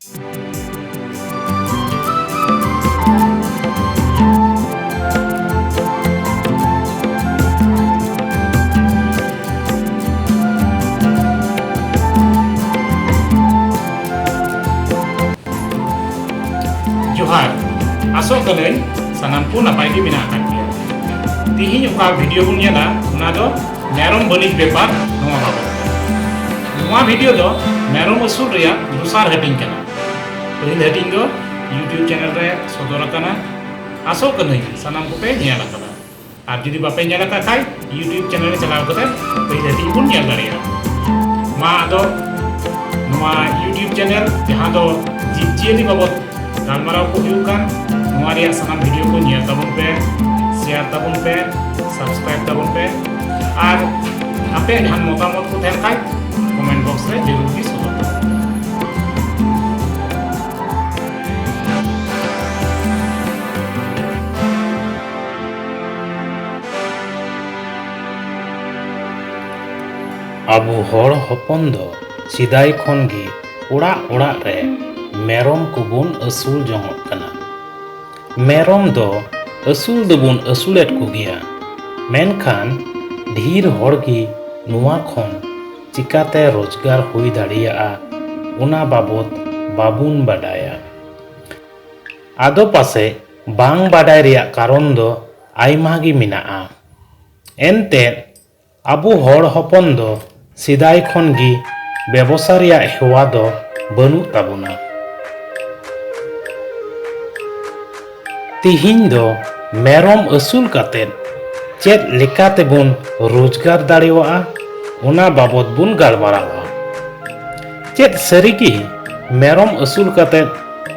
जोहार आसोग कलई सानाम को नपाय गे मेना आकान गया तिहिं ओका वीडियो बुन नेला उना दो मेरम बनिज बेपार नोआ बाबत नोआ वीडियो दो मेरम असुल रिया दुसार हटिंग कना पहिल हटिंग दो यूट्यूब चैनल रे सदर कना आसोग कलई सानाम को पे नेल आकदा आर जुदी बापे नेल आका खाय यूट्यूब चैनल रे चलाव कते पहिल हटिंग बुन नेल दाड़िया मा दो नोआ यूट्यूब चैनल जहां दो जीवजियली बाबत गालमाराव को हुयुकान नोआ रिया सानाम वीडियो को नेल ताबुन पे शेयर ताबुन पे सब्सक्राइब ताबुन पे और आपे जहां मतामत को तहन खाय कमेंट बॉक्स रे जरूर भी सदर आबो हर हपन दो सिदाय खन गे ओड़ा ओड़ा रे मेरम कोबुन असूल जंगक कना मेरम दो असूल दोबुन असूलेट को गया मेनखान ढेर हर गे नुआ खन चिकाते रोजगार हुई दाड़िया उना बाबत बाबुन बाडाया आदो पासे बांग बाडाय रिया कारण दो आइमा गे मेनाआ एनते आबो हर हपन दो सिदाय खन गे व्यवसा रिया हेवा दो बनु ताबुना तिहिं दो मेरम असूल काते चेद लेकाते बुन रोजगार दाड़ेवा उना बाबत बुन गालमारावा चेद सरिगी मेरम असूल काते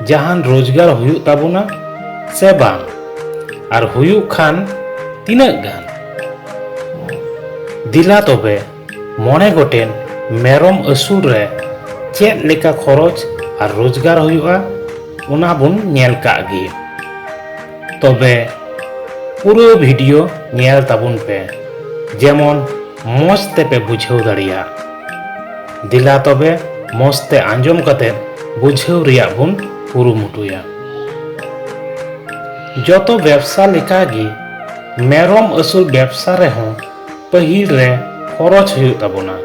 जहान रोजगार हुयुग ताबुना से बांग आर हुयुग खान तिनाग गान दिला तबे मोने गोटेन मेरम असूल रे चेद लेका खरच आर रोजगार हुयुगा उना बुन नेल कागे तबे पूरा वीडियो नेल ताबुन पे जेमन मस्ते पे बुझाव दाड़िया दिला तबे मस्ते आंजम कते बुझाव रिया बुन कुरुमुटुया जतो व्यवसा लेका गे मेरम असूल व्यवसा रे हो पहिल रे खरच हुयुग ताबुना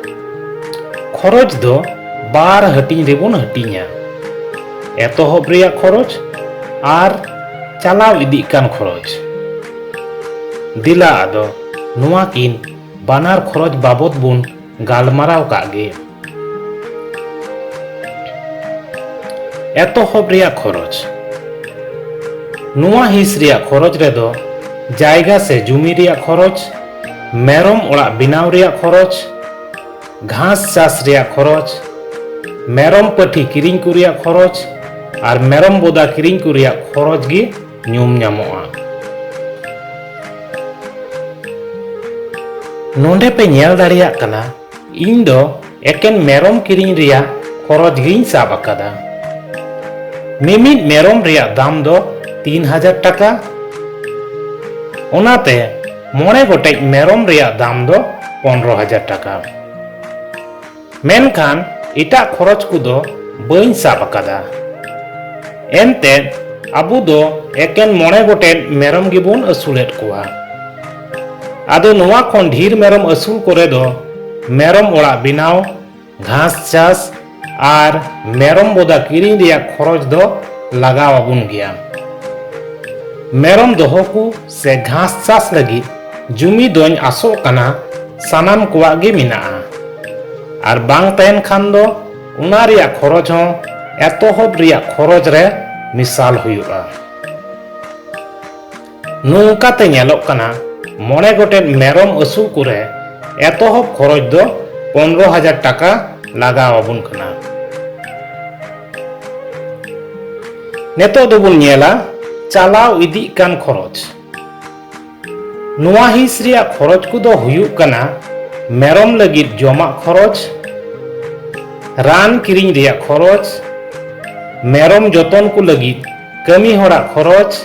खरच दो बार हटिंग रेबुन हटिंगा एतहब रिया खरच आर चलाव इदिग कान खरच दिला आदो नुआ किन बानार खरच बाबत बुन गालमाराव कागे एतहब रिया खरच नुआ हिस रिया खरच रेदो जायगा से जुमी रिया खरच मेरम ओड़ा बिनाव रिया खरच घास चाष रिया खरच मेरम पाठी किरिंग को रिया खरच और मेरम बोदा किरिंग को रिया खरच गे ᱧᱩᱢ ᱧᱟᱢᱚᱜᱼᱟ नोंडे पे नेल दाड़ियाग कना इन दो एकेन मेरम किरिंग रिया खरच गिन साब अकादा मिमिद मेरम रिया दाम दो 3000 टाका ओनाते मोने गोटेज मेरम रिया दाम दो 15000 टाका मेनखान इटा खरच को दो बइन साब अकादा एनते आबू दो एकेन मोने गोटेन मेरम गिबुन असूलेट कोआ आदो नोआ खन ढेर मेरम असूल करे दो मेरम ओड़ा बिनाव घास चाष आर मेरम बोदा किरिंग रिया खरच दो लगाव आबुन गया मेरम दोहो को से घास चाष लगी जुमी दोन आसो कना सानाम कोआ गे मिनाआ आर बांग तहन खान दो उना रिया खरच हो एतहब रिया खरच रे मिसाल हुयुगा नोंकाते नेलोग कना मोने गोटेन मेरम असूल करे एतहब खरच दो 15000 टाका लगाव आबुन कना नेतो दोबुन नेला चलाव इदिग कान खरच नोआ हिस रिया खरच को दो हुयुग कना मेरम लगिद जमा खरच रान किरिंग रिया खरच मेरम जतन को लगिद कमी होड़ा खरच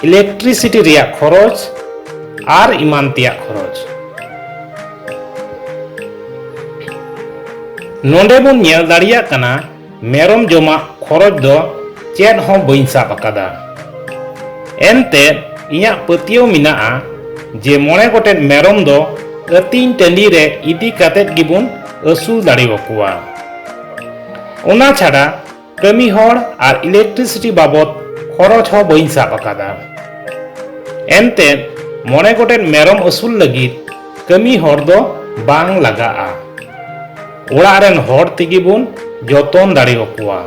इलेक्ट्रिसिटी रिया खरच आर इमान तिया खरच नोंडे बुन नेल दाड़िया कना मेरम जमा खरच दो चेद हों बइन साब अकादा। एनते इया पतियो मिनाआ जे मोने गोटेन मेरम दो अतीन टंडी रे इदी कातेत गिबुन असूल दाड़ेवाकुआ। ओना छाड़ा कमी होड़ और इलेक्ट्रिसिटी बाबद खरच हो बइन साब अकादा। एनते मोने गोटेन मेरम असूल लगिद कमी होड़ दो बांग लगाआ। ओड़ा रेन होड़ तिगी बुन जतन दाड़ेवाकुआ।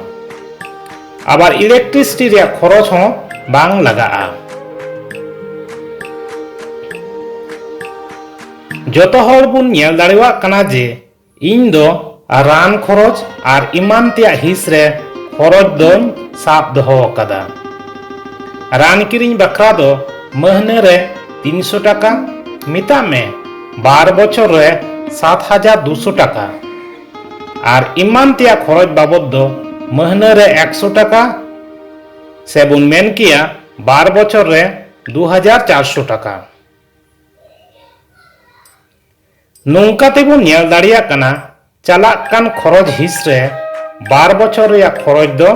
आबार इलेक्ट्रिसिटी रे खरच हो बांग लगाआ। जतो होड़ बुन नेल दाड़ेवाग कना जे इन दो रान खरच और इमान तेया हिस रे खरच दोन साब दोहो अकादा। रान किरिंग बखरा दो महीने रे 300 टाका, मिता में 12 बछर रे 7200 टाका और इमान तेया खरच बाबद दो महीने रे 100 टाका से बुन मेन किया 12 बछर रे 2400 टाका। नौका तेबुन नेल दाड़िया कना चला कान खरच हिस रे 12 बछर रे खरच दो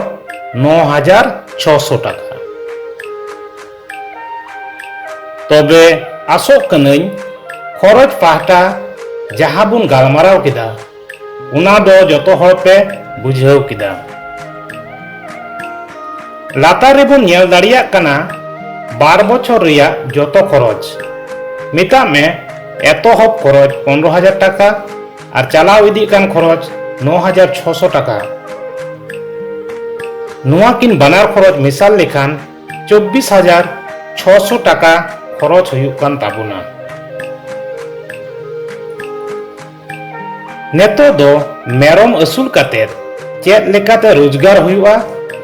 9600 टाका। तबे आसो कनई खरच पाहटा जहां बुन गालमाराव किदा उना दो जतो हर पे बुझाव किदा। लातार रेबुन नेल दाड़िया कना 12 बछर रिया जतो खरच मिता में एतोहब खरच 15000 टाका और चलाव इदी कान खरच 9600 टाका। नुआ किन बनार खरच मिसाल लेखान 24600 टाका खरच हुयुग कान ताबुना। नेतो दो मेरम असूल कातेत चेद लेकाते रोजगार हुयुआ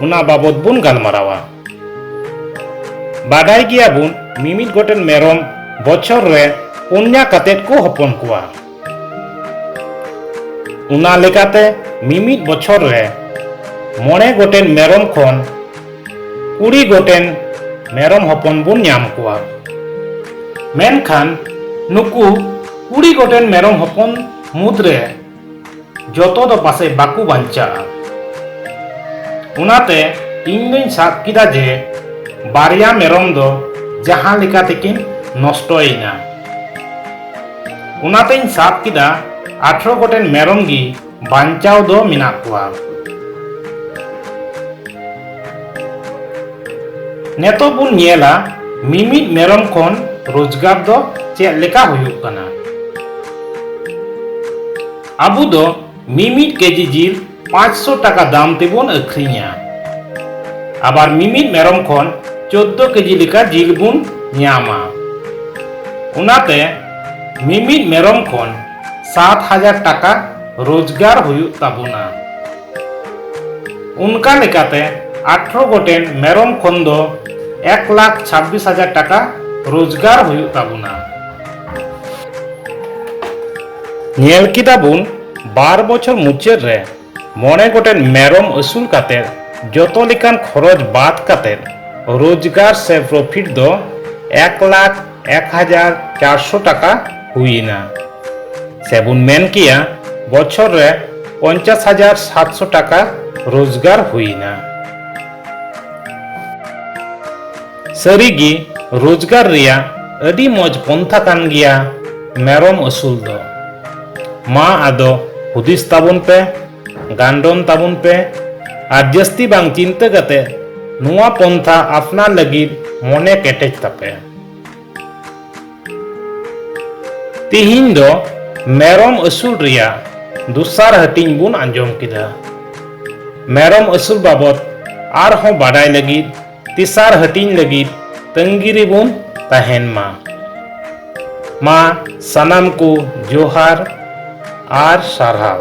उना बाबद बुन गालमारावा। बाडाय गिया बुन मिमिद गोटेन मेरम बछर रे 4 कातेत को हपन कुआ। उना लेकाते मिमिद बछर रे 9 गोटेन मेरम खन 20 गोटेन मेरम हपन बुन न्याम कुआ। मेनखान नुकु 20 गोटेन मेरम हपन मुद्रे जतो दो पासे बाकु बांचा। उनाते इन दिन साब किदा जे बारिया मेरम दो जहां लेका तेकिन नष्टोइना। उनाते इन साब किदा 18 गोटेन मेरम गी बांचाव दो मिना कुआ। नेतो बुन नेला मिमिद मेरम खन रोजगार दो चेद लेका हुयुग कना। आबू दो मिमिद केजी जिल 500 टाका दाम तेबुन अखरिया। आबार मिमिद मेरम खन 14 केजी लेका जिल बुन न्यामा। उनाते मिमिद मेरम खन 7000 टाका रोजगार हुयुग ताबुना। उनका लेकाते 18 गोटेन मेरम खन दो 1,26,000 टाका रोजगार हुयुग ताबुना। नेल किदा बुन 12 बछर मुचाद रे 9 गोटेन मेरम असूल काते जतो लेकान खरच बाद काते रोजगार से प्रॉफिट दो 1,01,400 टाका हुईना। सेबुन मेन किया बछर रे 50,700 टाका रोजगार हुईना। सरीगी रोजगार रिया अडी मौज पंथा कान गिया मेरम असूल दो। मा आदो हुदिस ताबुन पे गांडन ताबुन पे और जस्ती बांग चिंता कते नुआ पंथा अपना लगिद मोने केटेज तापे। तिहिन दो मेरम असूल रिया दुसार हटिंग बुन आंजोम किदा। मेरम असूल बाबत आर हों बाडाय लगिद तिसार हटिंग लगिद तंगिरी बुन तहेन मा सनाम को जोहार आर सारहाव।